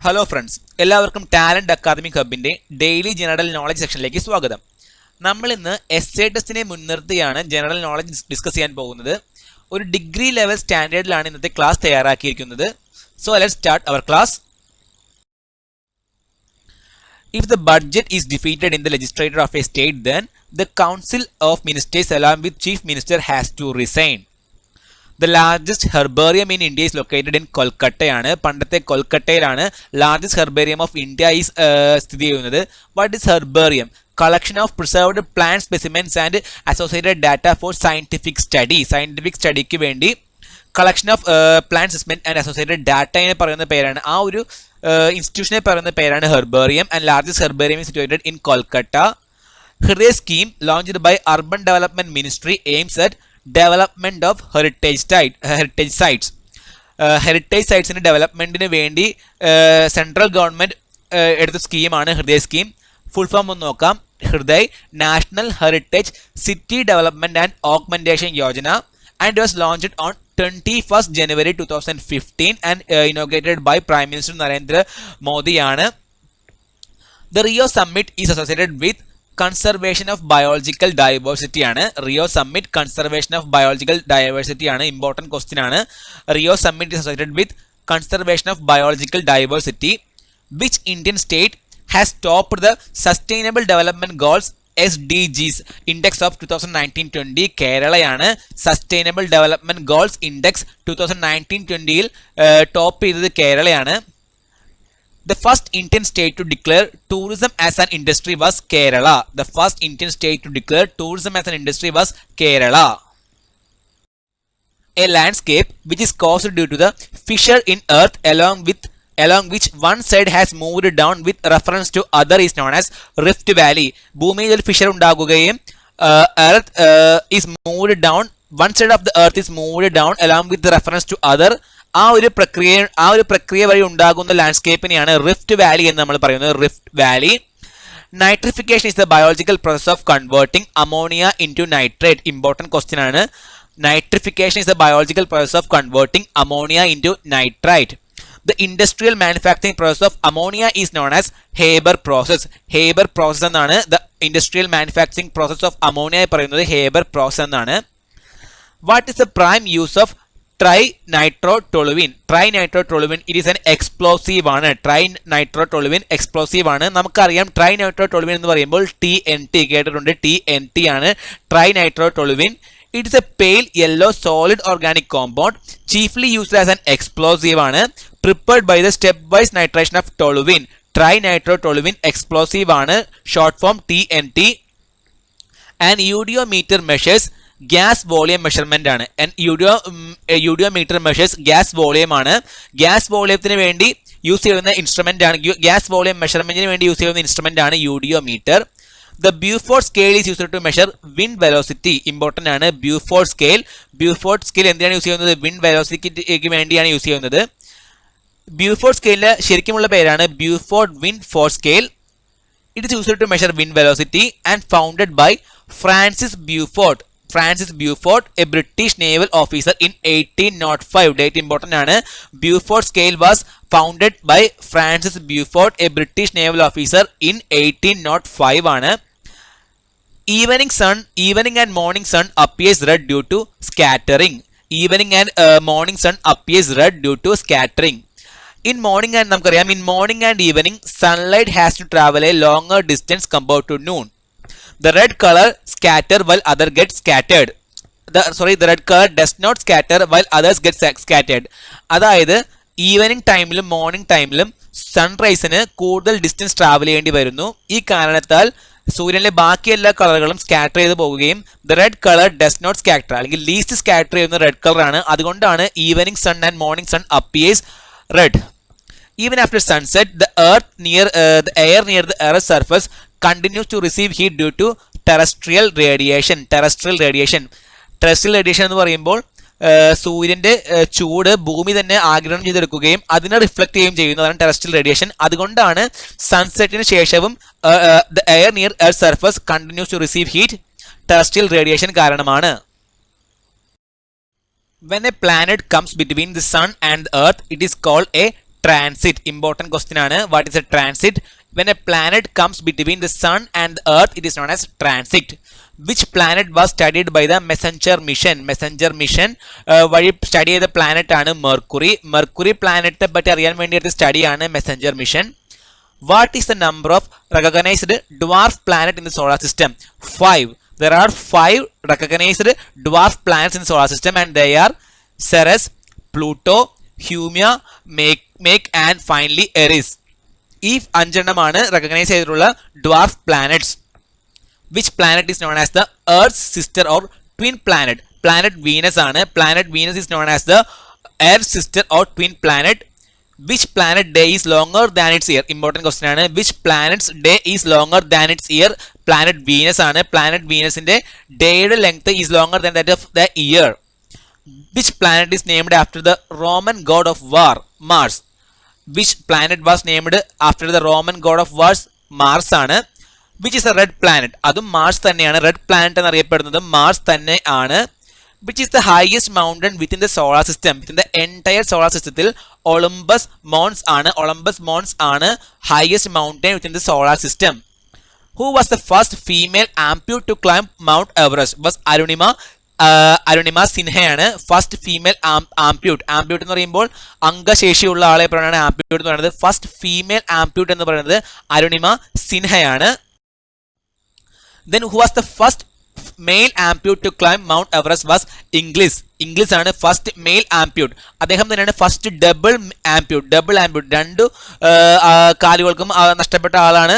Hello friends, എല്ലാവർക്കും Talent Academic ഹബിന്റെ daily general knowledge സെക്ഷനിലേക്ക് സ്വാഗതം. നമ്മൾ ഇന്ന് എസ്എ ടെസ്റ്റിനെ മുൻനിർത്തിയാണ് ജനറൽ നോളജ് ഡിസ്കസ് ചെയ്യാൻ പോകുന്നത്. ഒരു ഡിഗ്രി ലെവൽ സ്റ്റാൻഡേർഡിലാണ് ഇന്നത്തെ ക്ലാസ് തയ്യാറാക്കിയിരിക്കുന്നത്. So let's start our class. If the budget is defeated in the legislature of a state, then the council of ministers along with chief minister has to resign. The largest herbarium in India is located in കൊൽക്കട്ടയാണ്. പണ്ടത്തെ കൊൽക്കട്ടയിലാണ് largest herbarium of India is സ്ഥിതി ചെയ്യുന്നത്. What is herbarium? Collection of preserved plant specimens and associated data for scientific study. Scientific സ്റ്റഡിക്ക് വേണ്ടി collection of plant specimen and associated ഡാറ്റയെ പറയുന്ന പേരാണ്, ആ ഒരു ഇൻസ്റ്റിറ്റ്യൂഷനെ പറയുന്ന പേരാണ് herbarium. And largest herbarium is situated in Kolkata. Hriday scheme launched by Urban Development Ministry aims at development of heritage sites. Heritage സൈറ്റ്സിൻ്റെ ഡെവലപ്മെൻറ്റിന് വേണ്ടി സെൻട്രൽ ഗവൺമെൻറ് എടുത്ത സ്കീമാണ് ഹൃദയ സ്കീം. ഫുൾ ഫോം ഒന്ന് നോക്കാം. Hriday national heritage city development and augmentation Yojana, and it was launched on 21st January 2015 and inaugurated by Prime Minister Narendra Modi. The Rio Summit is associated with conservation of biological diversity. Rio Summit conservation of biological diversity important question. Rio Summit is associated with conservation of biological diversity. Which Indian state has topped the Sustainable Development Goals SDGs Index of 2019-20? കേരളയാണ്. Sustainable development goals index 2019-20ൽ top ചെയ്തത് കേരളയാണ്. The first Indian state to declare tourism as an industry was Kerala. The first Indian state to declare tourism as an industry was Kerala. A landscape which is caused due to the fissure in earth along which one side has moved down with reference to other is known as Rift Valley. ഭൂമിയിൽ ഒരു Fisher ഉണ്ടാകുകയും earth is moved down, one side of the earth is moved down along with reference to other. ആ ഒരു പ്രക്രിയ വഴി ഉണ്ടാകുന്ന ലാൻഡ്സ്കേപ്പിനെയാണ് rift Valley എന്ന് നമ്മൾ പറയുന്നത്. Rift valley. Nitrification is the biological process of converting ammonia into nitrate. Important question ആണ്. Nitrification is the biological process of converting ammonia into nitrite. The industrial manufacturing process of ammonia is known as Haber process. Haber process എന്നാണ് the industrial manufacturing process of ammonia പറയുന്നത്. Haber process എന്നാണ്. What is the prime use of trinitrotoluene? Trinitrotoluene, it is an explosive ആണ്. Trinitrotoluene explosive ആണ്. നമുക്കറിയാം trinitrotoluene എന്ന് പറയുമ്പോൾ TNT കേട്ടിട്ടുണ്ട്. TNT ആണ് trinitrotoluene. It is a pale yellow solid organic compound chiefly used as an explosive ആണ്. Prepared by the stepwise nitration of toluene. Trinitrotoluene explosive ആണ്. Short form TNT. And iodometer measures gas volume measurement ആണ്. And iodometer measures gas volume ആണ്. Gas വോളിയത്തിന് വേണ്ടി use ചെയ്യുന്ന instrument ആണ്. Gas volume മെഷർമെന്റിന് വേണ്ടി use ചെയ്യുന്ന instrument ആണ് iodometer. The Beaufort scale is used to measure wind velocity. Important ആണ് Beaufort scale. Beaufort scale എന്തിനാണ് യൂസ് ചെയ്യുന്നത്? വിൻഡ് വെലോസിറ്റിക്ക് വേണ്ടിയാണ് യൂസ് ചെയ്യുന്നത്. Beaufort സ്കെയിലിന്റെ ശരിക്കുമുള്ള പേരാണ് Beaufort wind force scale. It is used to measure wind velocity and founded by Francis Beaufort. Francis Beaufort, a British naval officer in 1805. Date important ആണ്. Beaufort scale was founded by Francis Beaufort, a British naval officer in 1805 ആണ്. Evening and morning sun appears red due to scattering. Evening and morning sun appears red due to scattering. In morning and നമുക്കറിയാം, in morning and evening sunlight has to travel a longer distance compared to noon. The red color scatter while other get scattered. The red color does not scatter while others get scattered. അതായത് evening ടൈമിലും morning ടൈമിലും സൺറൈസിന് കൂടുതൽ distance travel ചെയ്യേണ്ടി വരുന്നു. ഈ കാരണത്താൽ സൂര്യനിലെ ബാക്കി എല്ലാ കളറുകളും സ്കാറ്റർ ചെയ്ത് പോവുകയും the red colour does not scatter, അല്ലെങ്കിൽ ലീസ്റ്റ് സ്കാറ്റർ ചെയ്യുന്ന റെഡ് കളറാണ്. അതുകൊണ്ടാണ് evening sun and morning sun appears red. Even after sunset, the air near the Earth's surface continues to receive heat due to terrestrial radiation. Terrestrial radiation എന്ന് പറയുമ്പോൾ സൂര്യന്റെ ചൂട് ഭൂമി തന്നെ ആഗിരണം ചെയ്തെടുക്കുകയും അതിനെ റിഫ്ലക്ട് ചെയ്യുകയും ചെയ്യുന്നതാണ് ടെറസ്ട്രിയൽ റേഡിയേഷൻ. അതുകൊണ്ടാണ് സൺസെറ്റിന് ശേഷവും the air near Earth's surface continues to receive heat. Terrestrial radiation കാരണമാണ്. When a planet comes between the sun and the earth, it is called a transit? Important question ആണ്. What is a transit? When a planet comes between the sun and the earth, it is known as transit. Which planet was studied by the Messenger mission? Messenger mission വഴി study ചെയ്ത planet ആണ് mercury. Mercury പ്ലാനറ്റിനെ പറ്റി അറിയാൻ വേണ്ടിയിട്ട് study ആണ് Messenger mission. What is the number of recognized dwarf planet in the solar system? 5. There are 5 recognized dwarf planets in the solar system, and they are Ceres, Pluto, Haumea, Make and finally Eris. ഈ 5 എണ്ണമാണ് recognise ചെയ്തിട്ടുള്ള dwarf planets. Which planet is known as the Earth sister or twin planet? Planet Venus ആണ്. Planet Venus is known as the Earth sister or twin planet. Which planet day is longer than its year? Important question ആണ്. Which planet's day is longer than its year? Planet Venus ആണ്. Planet വീനസിന്റെ ഡേയുടെ length is longer than that of the year. Which planet is named after the Roman god of war? Mars. Which planet was named after the Roman god of wars? Mars ആണ്. Which is a red planet? അതും Mars തന്നെയാണ്. Red planet എന്നറിയപ്പെടുന്നത് Mars തന്നെ ആണ്. Which is the highest mountain within the solar system? Within the entire solar system, Olympus Mons ആണ്. Olympus Mons ആണ് highest mountain within the solar system. Who was the first female ampute to climb Mount Everest? Was Arunima സിൻഹയാണ് first female amputee. Amputee എന്ന് പറയുമ്പോൾ അംഗശേഷിയുള്ള ആളെ പറയുന്നത് ആംപ്യൂട്ട് എന്ന് പറയുന്നത്. First female amputee എന്ന് പറയുന്നത് അരുണിമ സിൻഹയാണ്. Then who was the first male amputee to climb Mount Everest? Was Inglis. Inglis ആണ് ഫസ്റ്റ് മെയിൽ ആംപ്യൂട്ട്. അദ്ദേഹം തന്നെയാണ് ഫസ്റ്റ് ഡബിൾ ആംപ്യൂട്ട്. രണ്ടു കാലുകൾക്കും നഷ്ടപ്പെട്ട ആളാണ്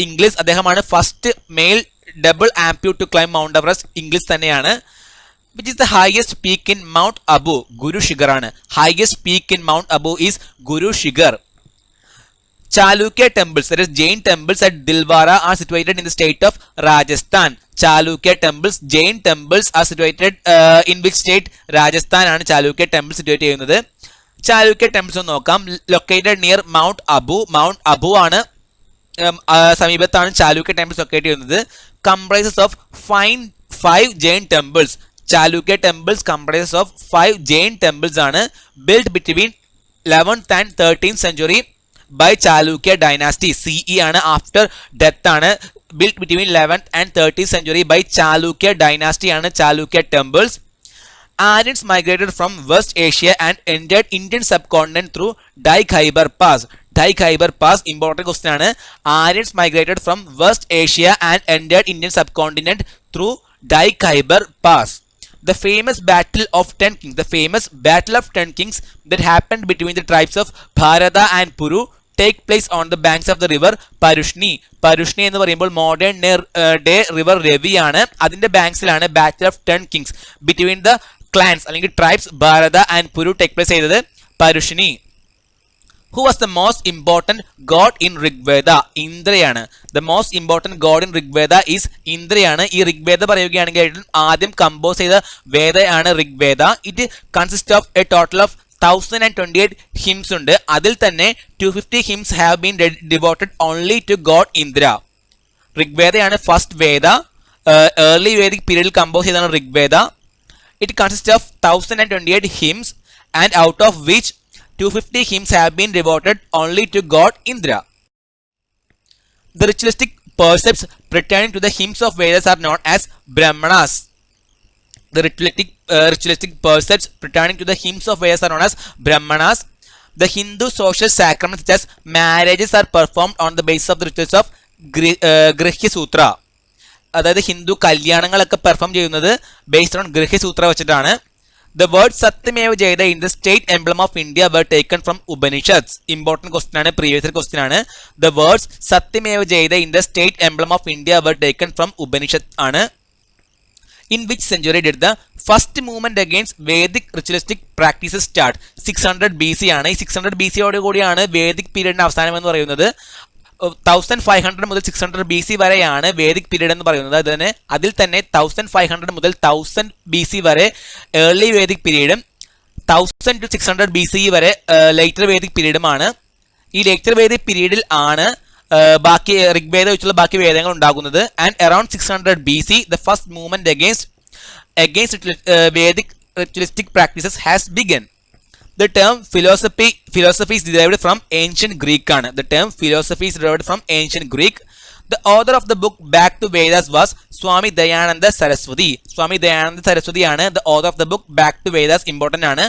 ഇംഗ്ലീഷ്. അദ്ദേഹമാണ് first male double amputee to climb Mount Everest. Inglis തന്നെയാണ്. Which is the highest peak in Mount Abu? Guru Shikhar ആണ്. Highest peak in Mount Abu is Guru Shikhar. Chalukya temples, that is Jain temples at Dilwara, are situated in the state of Rajasthan. Chalukya temples, Jain temples are situated in which state? Rajasthan ആണ് Chalukya temples situate ചെയ്യുന്നത്. Chalukya temples ഒന്ന് നോക്കാം. Located near Mount Abu. Mount Abu ആണ് സമീപത്താണ് Chalukya temples locate ചെയ്യുന്നത്. Comprises of 5 Jain temples. Chalukya temples comprises of 5 Jain temples ആണ്. Built between 11th and 13th century by Chalukya dynasty. CE ആണ്, after death ആണ്. Built between 11th and 13th century by Chalukya dynasty ആണ് Chalukya temples. Aryans migrated from West Asia and entered Indian subcontinent through Dai-Khyber Pass. Dai-Khyber Pass important question ആണ്. Aryans migrated from West Asia and entered Indian subcontinent through Dai-Khyber Pass. The famous battle of 10 kings. The famous battle of 10 kings that happened between the tribes of Bharata and Puru take place on the banks of the river Parushni. Parushni എന്ന് പറയുമ്പോൾ modern day river Ravi ആണ്. അതിന്റെ ബാങ്ക്സിലാണ് battle of 10 kings between the clans അല്ലെങ്കിൽ tribes Bharata and Puru take place ചെയ്തത് Parushni. Who was the most important god in Rigveda? ഇന്ദ്രയാണ്. The most important god in Rigveda is ഇന്ദ്രയാണ്. ഈ ഋഗ്വേദ പറയുകയാണെങ്കിൽ ആദ്യം കമ്പോസ് ചെയ്ത വേദയാണ് Rigveda. It consist of a total of 1028 hymns ഉണ്ട്. അതിൽ തന്നെ 250 hymns have been devoted only to god Indra. ഋഗ്വേദയാണ് first Veda. Early Vedic പീരീഡിൽ കമ്പോസ് ചെയ്താണ് Rigveda. It consist of 1028 hymns and out of which 250 hymns have been devoted only to god Indra. The ritualistic precepts pertaining to the hymns of Vedas are known as Brahmanas. The ritualistic precepts pertaining to the hymns of Vedas are known as Brahmanas. The Hindu social sacraments such as marriages are performed on the basis of the rituals of Grihya Sutra. അതായത് Hindu കല്യാണങ്ങളൊക്കെ perform ചെയ്യുന്നത് based on ഗൃഹ്യ സൂത്ര വെച്ചിട്ടാണ്. The words Satyameva Jayate in the state emblem of India were taken from Upanishads. Important question ആണ്, previous question ആണ്. The words Satyameva Jayate in the state emblem of India were taken from Upanishads ആണ്. In which century did the first movement against Vedic ritualistic practices start? 600 BC ആണ്. ഈ 600 BC യോട് കൂടിയാണ് Vedic പീരീഡിന്റെ അവസാനം എന്ന് പറയുന്നത്. 1500 മുതൽ 600 BC വരെയാണ് വേദിക് പീരീഡ് എന്ന് പറയുന്നത്. അതിൽ തന്നെ 1500 മുതൽ 1000 BC വരെ ഏർലി വേദിക് പീരീഡും 1000 to 600 BC വരെ ലേറ്റർ വേദിക് പീരീഡുമാണ്. ഈ ലേറ്റർ വേദിക് പീരീഡിൽ ആണ് ബാക്കി ഋഗ്വേദ വെച്ചുള്ള ബാക്കി വേദങ്ങൾ ഉണ്ടാകുന്നത്. And around 600 BC the first movement against Vedic ritualistic practices has begun. The term philosophy is derived from ancient Greek ആണ്. The term philosophy is derived from ancient Greek. The author of the book Back to Vedas was Swami Dayananda Saraswati. Swami Dayananda Saraswati ആണ് the author of the book Back to Vedas. Important ആണ്.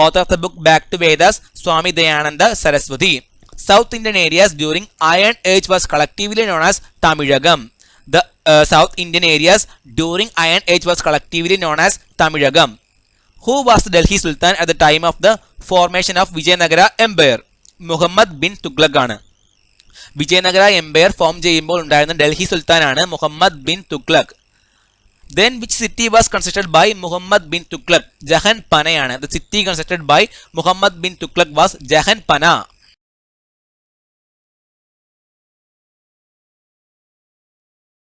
Author of the book Back to Vedas, Swami Dayananda Saraswati. South Indian areas during Iron Age was collectively known as Tamilagam. The South Indian areas during Iron Age was collectively known as Tamilagam. Who was the Delhi Sultan at the time of the formation of Vijayanagara Empire? Muhammad bin Tughlaq ആണ്. Vijayanagara Empire form ചെയ്യുമ്പോൾ ഉണ്ടായിരുന്ന ഡൽഹി സുൽത്താനാണ് Muhammad bin Tughlaq. Then which city was constructed by Muhammad bin Tughlaq? Jahanpana ആണ്. The city constructed by Muhammad bin Tughlaq was Jahanpana.